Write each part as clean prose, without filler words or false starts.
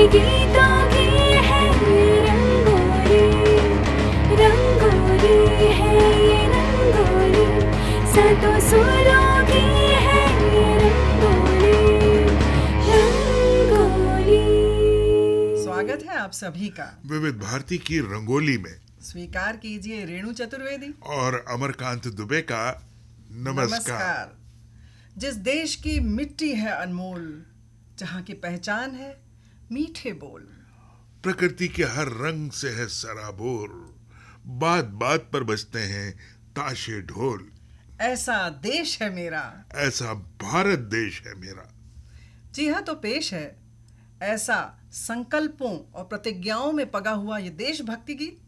गीतों की है ये रंगोली, रंगोली है ये रंगोली, सातों सुरों की है ये रंगोली, रंगोली। स्वागत है आप सभी का। विविध भारती की रंगोली में स्वीकार कीजिए रेणु चतुर्वेदी। और अमरकांत दुबे का नमस्कार। जिस देश की मिट्टी है अनमोल, जहाँ की पहचान है मीठे बोल, प्रकृति के हर रंग से है सराबोर, बात बात पर बजते हैं ताशे ढोल। ऐसा देश है मेरा। ऐसा भारत देश है मेरा। जी हाँ, तो पेश है ऐसा संकल्पों और प्रतिज्ञाओं में पगा हुआ ये देशभक्ति गीत।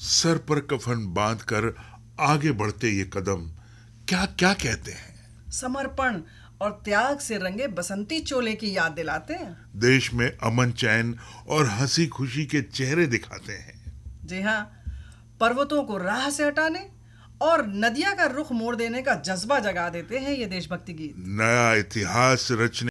सर पर कफन बांधकर आगे बढ़ते ये कदम क्या क्या कहते हैं? समर्पण और त्याग से रंगे बसंती चोले की याद दिलाते हैं। देश में अमन चैन और हंसी खुशी के चेहरे दिखाते हैं। जी हाँ, पर्वतों को राह से हटाने और नदियां का रुख मोड़ देने का जज्बा जगा देते हैं ये देशभक्ति गीत। नया इतिहास रचने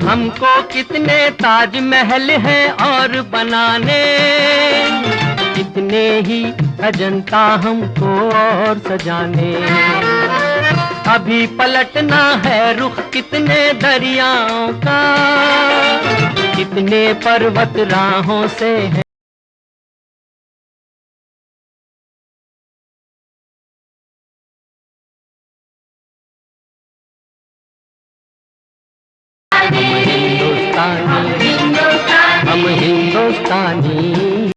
हमको कितने ताजमहल हैं और बनाने, कितने ही अजंता हमको और सजाने। अभी पलटना है रुख कितने दरियाओं का, कितने पर्वत राहों से है हम हिंदुस्तानी, हम हिंदुस्तानी।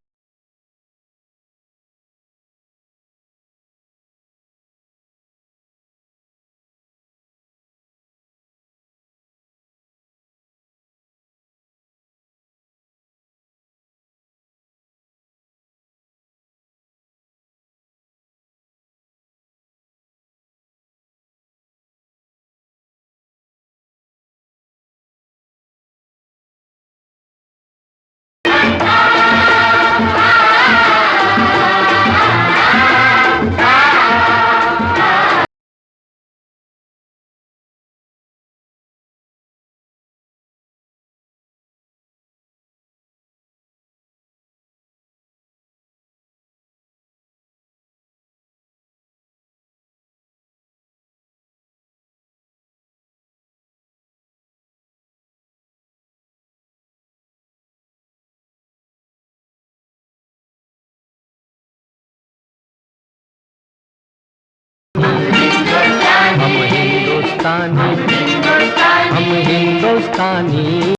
हम हिंदुस्तानी, हम हिंदुस्तानी।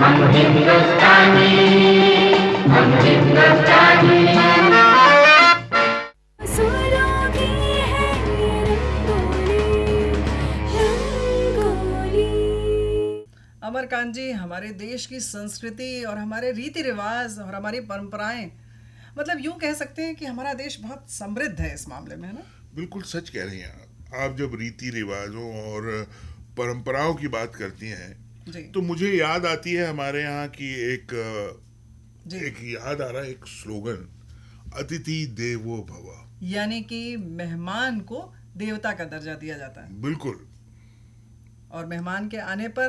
हम हिंदुस्तानी, हम हिंदुस्तानी। असूलों की है ये रंगोली। अमरकांत जी, हमारे देश की संस्कृति और हमारे रीति रिवाज और हमारी परंपराएं, मतलब यूं कह सकते हैं कि हमारा देश बहुत समृद्ध है इस मामले में, है ना? बिल्कुल सच कह रही हैं आप जब रीति रिवाजों और परंपराओं की बात करती हैं जी तो मुझे याद आती है हमारे यहाँ की जी। एक याद आ रहा है एक स्लोगन, अतिथि देवो भव। यानी कि मेहमान को देवता का दर्जा दिया जाता है, बिल्कुल। और मेहमान के आने पर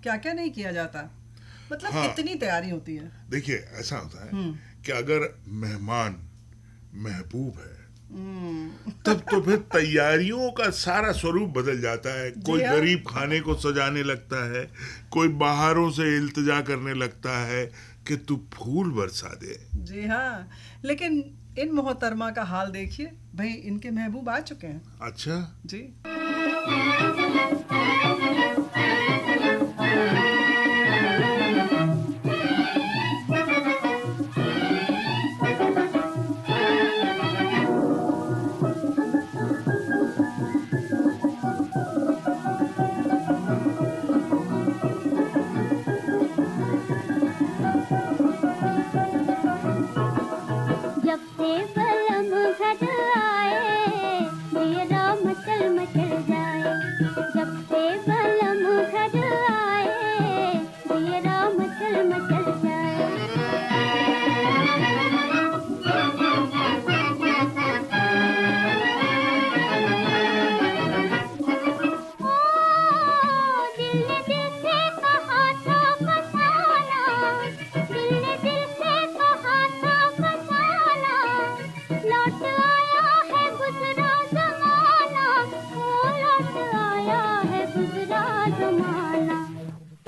क्या क्या नहीं किया जाता, मतलब हाँ। कितनी तैयारी होती है। देखिए ऐसा होता है हम्म। कि अगर मेहमान महबूब है हम्म। तब तो फिर तैयारियों का सारा स्वरूप बदल जाता है। कोई हाँ। गरीब खाने को सजाने लगता है, कोई बाहरों से इल्तिजा करने लगता है कि तू फूल बरसा दे। जी हाँ, लेकिन इन मोहतरमा का हाल देखिए भाई, इनके महबूब आ चुके हैं। अच्छा। जी। जब से बलम घर आए मेरा मचल मचल जाए। जब से बलम घर आए मेरा मचल मचल दिल ने दिल से कहा था फसाना, दिल ने दिल से कहा था फसाना, लौट आया है गुजरा जमाना, ओ लौट आया है गुजरा जमाना।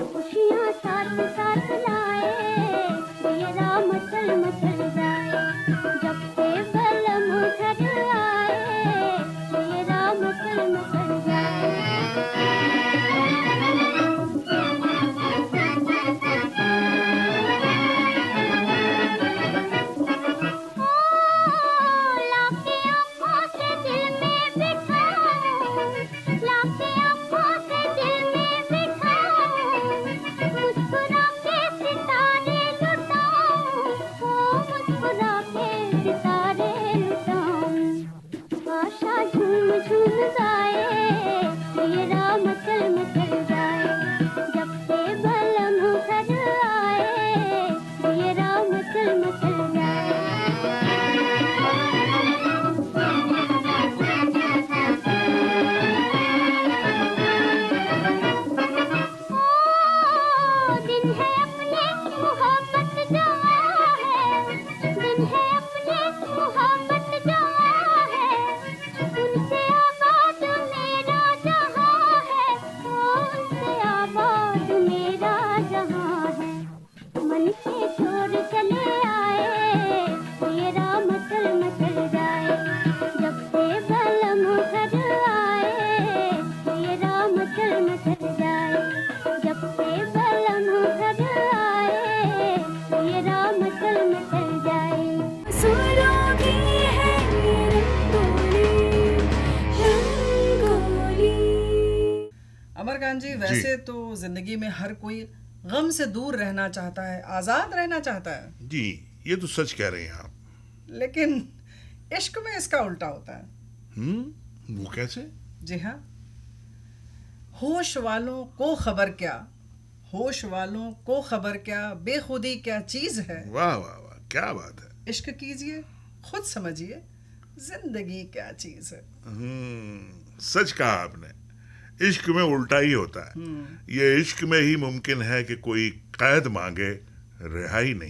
खुशियाँ साथ साथ लाए मेरा मचल मचल जाए। जब से बलम घर आए मेरा मचल मचल जाए। लाके आँखों से दिल में बिठाऊं, लाके आँखों से दिल में बिठाऊं, मुस्कुरा के सितारे लुटाऊं, ओ मुस्कुरा के सितारे लुटाऊं। आशा झूम झूम गाए मेरा मचल मचल जाए। जब से बलम घर आए मेरा मचल मचल जाए। दिन है अपने मोहब्बत जवा है, दिन है अपने मोहब्बत जवा है, उनसे आबाद मेरा जहां है, उनसे आबाद मेरा जहां है। मन से शोर चले आए मेरा मचल मचल जाए। जब से बलम घर आए मेरा मचल मचल जाए। जब से बलम घर आए मेरा मचल मचल जाए। असूलों की है ये रंगोली। अमरकांत जी, वैसे तो जिंदगी में हर कोई गम से दूर रहना चाहता है, आजाद रहना चाहता है, जी, ये तो सच कह रहे हैं आप। लेकिन इश्क में इसका उल्टा होता है। वो कैसे? जी हाँ, होश वालों को खबर क्या, होश वालों को खबर क्या, बेखुदी क्या चीज है। वाह वाह वाह, क्या बात है। इश्क कीजिए, खुद समझिए जिंदगी क्या चीज है। सच कहा आपने। इश्क में उल्टा ही होता है। ये इश्क में ही मुमकिन है कि कोई कैद मांगे, रिहाई नहीं।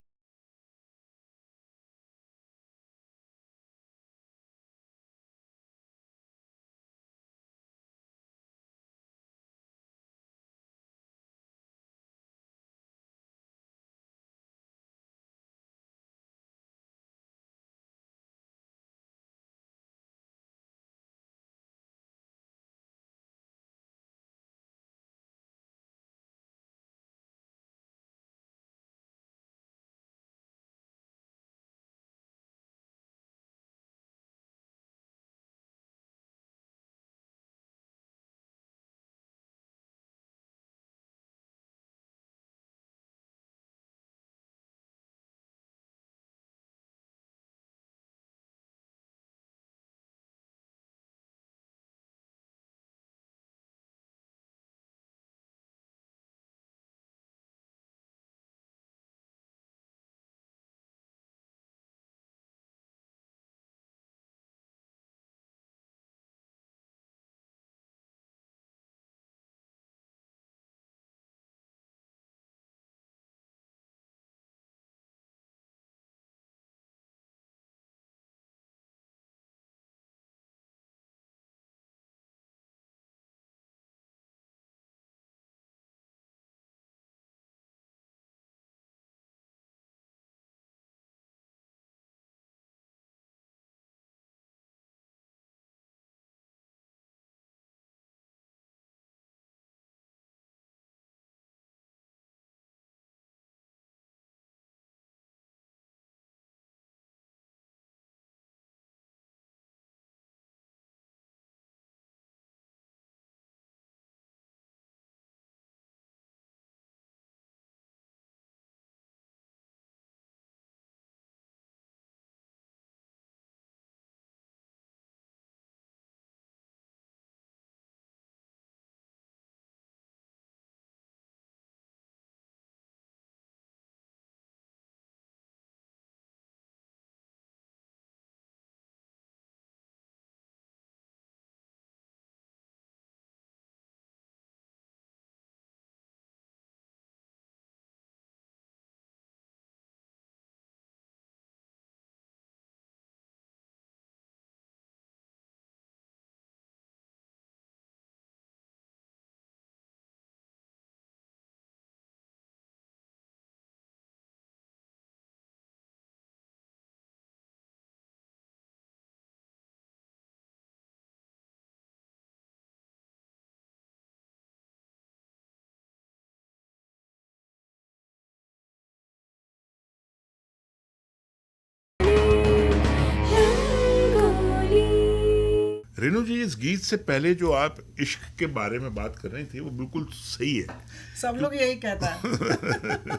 रेणु जी, इस गीत से पहले जो आप इश्क के बारे में बात कर रही थी वो बिल्कुल सही है। सब लोग यही कहता है।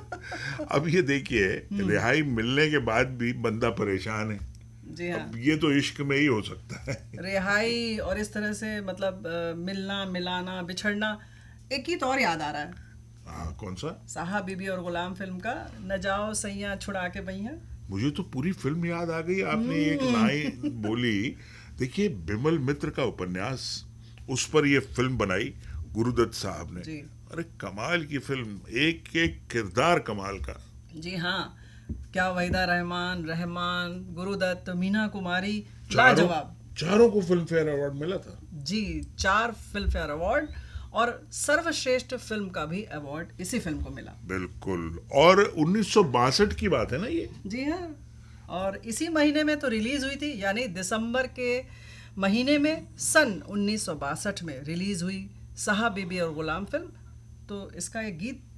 अब ये देखिए, रिहाई मिलने के बाद भी बंदा परेशान है। जी हाँ। अब ये तो इश्क में ही हो सकता है। रिहाई और इस तरह से मतलब मिलना मिलाना बिछड़ना। एक गीत और याद आ रहा है, हाँ, कौन सा? साहब बीबी और गुलाम फिल्म का, न जाओ सैया छुड़ा के बैया। मुझे तो पूरी फिल्म याद आ गई। आपने एक लाइन बोली, देखिए बिमल मित्र का उपन्यास, उस पर ये फिल्म बनाई गुरुदत्त साहब ने। जी। अरे कमाल की फिल्म, एक एक किरदार कमाल का। जी हाँ, क्या वहीदा रहमान, रहमान, गुरुदत्त, मीना कुमारी, चारों लाजवाब। चारों को फिल्म फेयर अवार्ड मिला था। जी, 4 फिल्म फेयर अवार्ड और सर्वश्रेष्ठ फिल्म का भी अवार्ड इसी फिल्म को मिला। बिल्कुल। और 1962 की बात है ना ये? जी हाँ, और इसी महीने में तो रिलीज हुई थी, यानी दिसंबर के महीने में सन 1962 में रिलीज हुई साहब बीबी और गुलाम फिल्म। तो इसका एक गीत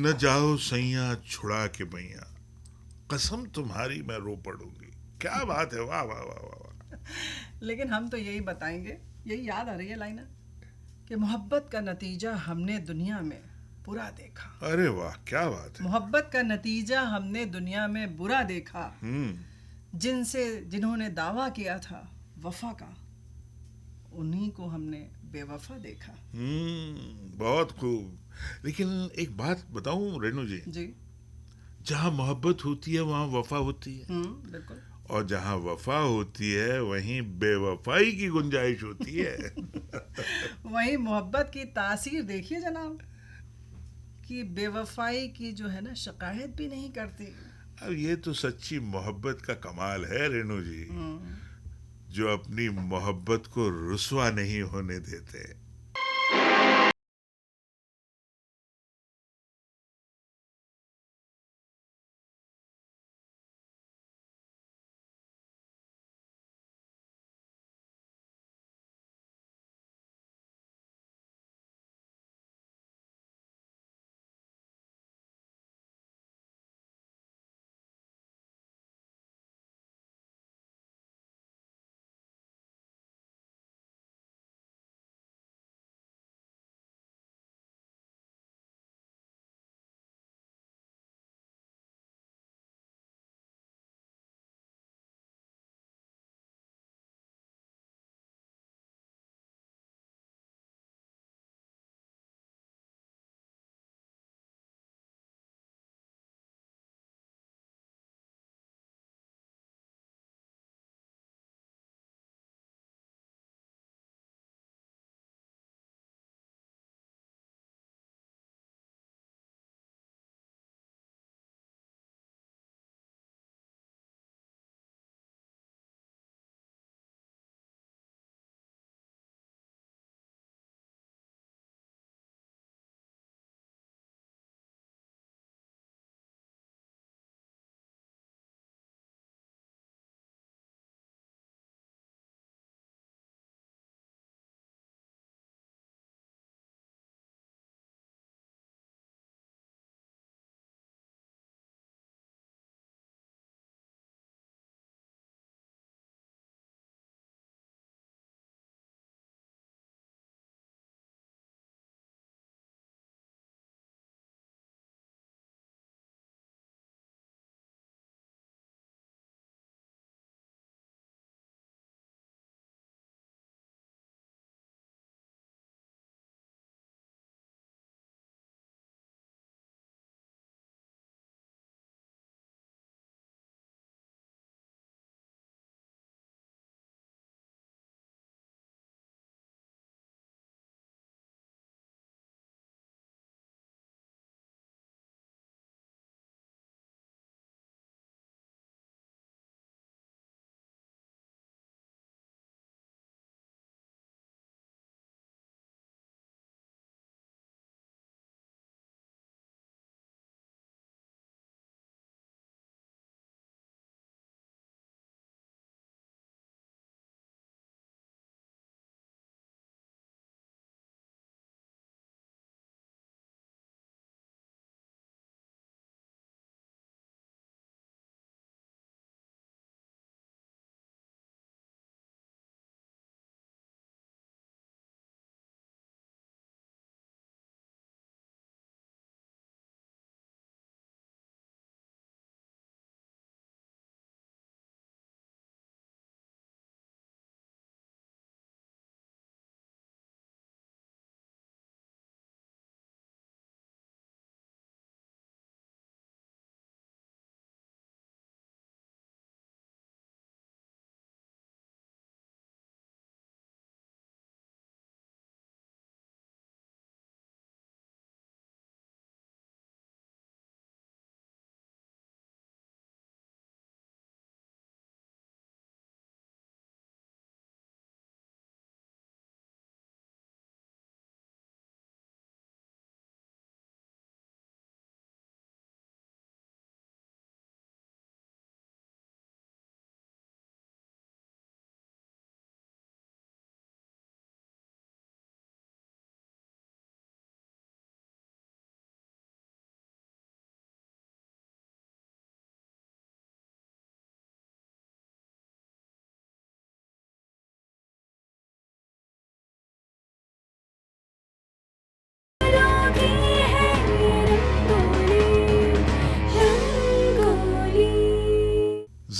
न जाओ सैया छुड़ा के मैया, कसम तुम्हारी मैं रो पड़ूंगी। क्या बात है, वाह वाह वाह वाह वाह। लेकिन हम तो यही बताएंगे, यही याद आ रही है लाइन कि मोहब्बत का नतीजा हमने दुनिया में बुरा देखा। अरे वाह, क्या बात है। मोहब्बत का नतीजा हमने दुनिया में बुरा देखा, जिन्होंने दावा किया था वफा का, उन्हीं को हमने बेवफा देखा। बहुत खूब। लेकिन एक बात बताऊं रेणु जी, जी। जहाँ मोहब्बत होती है वहाँ वफा होती है, बिल्कुल। और जहाँ वफा होती है वहीं बेवफाई की गुंजाइश होती है। वही मोहब्बत की तासीर देखिए जनाब, कि बेवफाई की जो है ना शिकायत भी नहीं करती। अब ये तो सच्ची मोहब्बत का कमाल है रेणु जी, जो अपनी मोहब्बत को रुस्वा नहीं होने देते।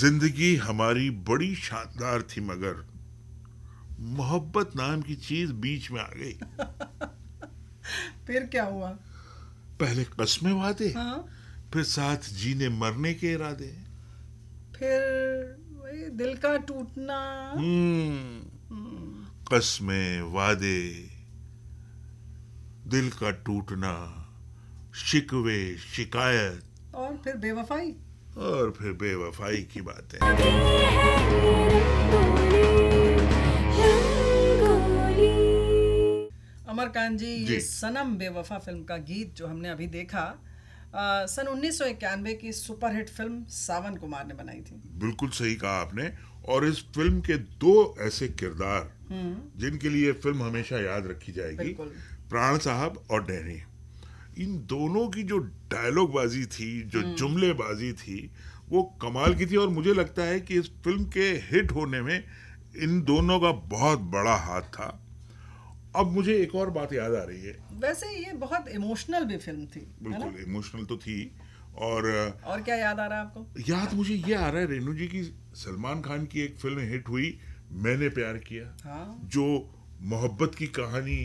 जिंदगी हमारी बड़ी शानदार थी, मगर मोहब्बत नाम की चीज बीच में आ गई। फिर क्या हुआ? पहले कस्में वादे, हाँ, फिर साथ जीने मरने के इरादे। फिर वही दिल का टूटना। कस्में वादे, दिल का टूटना, शिकवे शिकायत, और फिर बेवफाई। और फिर बेवफाई की बातें। अमरकांत जी, जी। ये सनम बेवफा फिल्म का गीत जो हमने अभी देखा, सन 1991 की सुपरहिट फिल्म सावन कुमार ने बनाई थी। बिल्कुल सही कहा आपने। और इस फिल्म के दो ऐसे किरदार जिनके लिए फिल्म हमेशा याद रखी जाएगी, बिल्कुल। प्राण साहब और डैनी। इन दोनों की जो डायलॉग बाजी थी, जो जुमलेबाजी थी, वो कमाल की थी। और मुझे लगता है कि इस फिल्म के हिट होने में इन दोनों का बहुत बड़ा हाथ था। अब मुझे एक और बात याद आ रही है। वैसे ये बहुत इमोशनल भी फिल्म थी, है ना? बिल्कुल इमोशनल तो थी। और क्या याद आ रहा है आपको? याद मुझे ये आ रहा है, रेणु जी की सलमान खान की एक फिल्म हिट हुई, मैंने प्यार किया, हाँ, जो मोहब्बत की कहानी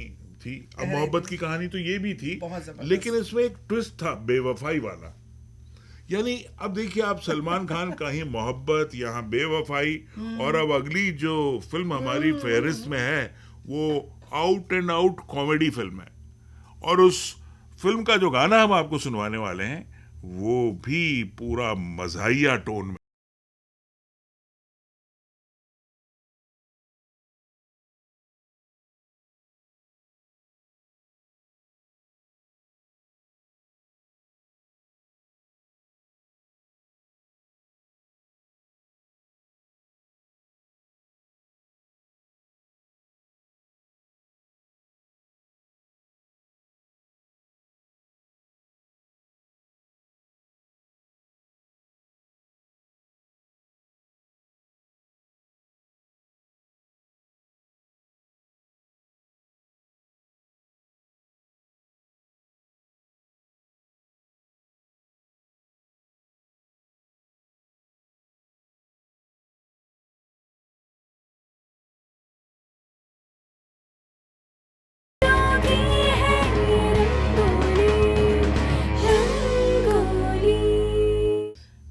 थी। अब मोहब्बत की कहानी तो ये भी थी, बहुत जबरदस्त। लेकिन इसमें एक ट्विस्ट था बेवफाई वाला। यानी अब देखिए आप, सलमान खान कहीं मोहब्बत, यहाँ बेवफाई। और अब अगली जो फिल्म हमारी फेहरिस्त में है वो out and out comedy film है। और उस फिल्म का जो गाना हम आपको सुनवाने वाले हैं वो भी पूरा मज़ाहिया टोन में।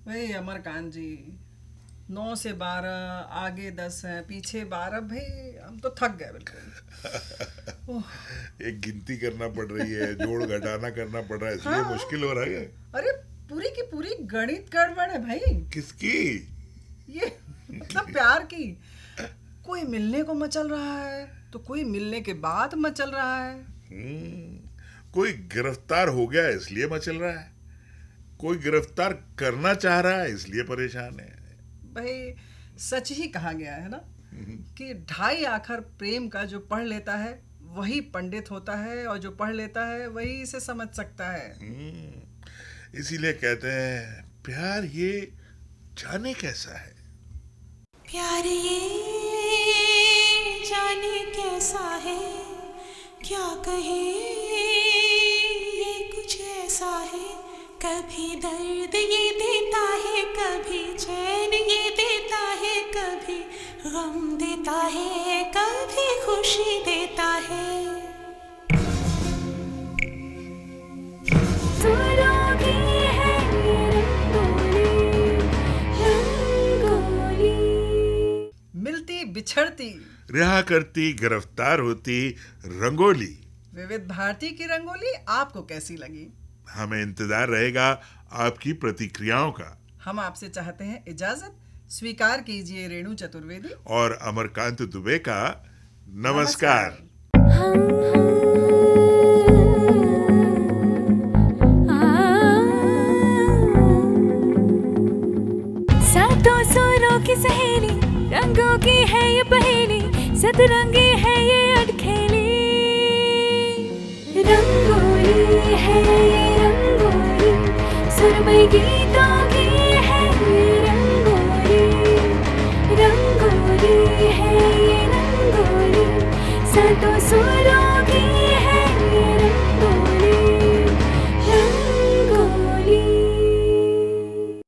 भाई अमरकांत जी, 9 से 12, आगे 10 है, पीछे 12। भाई हम तो थक गए बिल्कुल। एक गिनती करना पड़ रही है, जोड़ घटाना करना पड़ रहा है, इसलिए हाँ। मुश्किल हो रहा है। अरे पूरी की पूरी गणित गड़बड़ है भाई। किसकी? ये मतलब प्यार की। कोई मिलने को मचल रहा है तो कोई मिलने के बाद मचल रहा है। कोई गिरफ्तार हो गया इसलिए मचल रहा है, कोई गिरफ्तार करना चाह रहा है इसलिए परेशान है। भाई सच ही कहा गया है ना कि 2.5 आखर प्रेम का जो पढ़ लेता है वही पंडित होता है, और जो पढ़ लेता है वही इसे समझ सकता है। इसीलिए कहते हैं प्यार ये जाने कैसा है। प्यार ये जाने कैसा है, क्या कहे ये कुछ ऐसा है। कभी दर्द ये देता है, कभी चैन ये देता है, कभी गम देता है, कभी खुशी देता है। मिलती बिछड़ती, रिहा करती गिरफ्तार होती रंगोली। विविध भारती की रंगोली आपको कैसी लगी? हमें इंतजार रहेगा आपकी प्रतिक्रियाओं का। हम आपसे चाहते हैं इजाजत। स्वीकार कीजिए रेणु चतुर्वेदी और अमरकांत दुबे का नमस्कार। सातों सुरों की सहेली, रंगों की है ये पहेली, सतरंगी है ये अटखेली। रंगोली है ये रंगोली, सुरमई गीतों की है ये रंगोली। रंगोली है ये रंगोली, सातों सुरों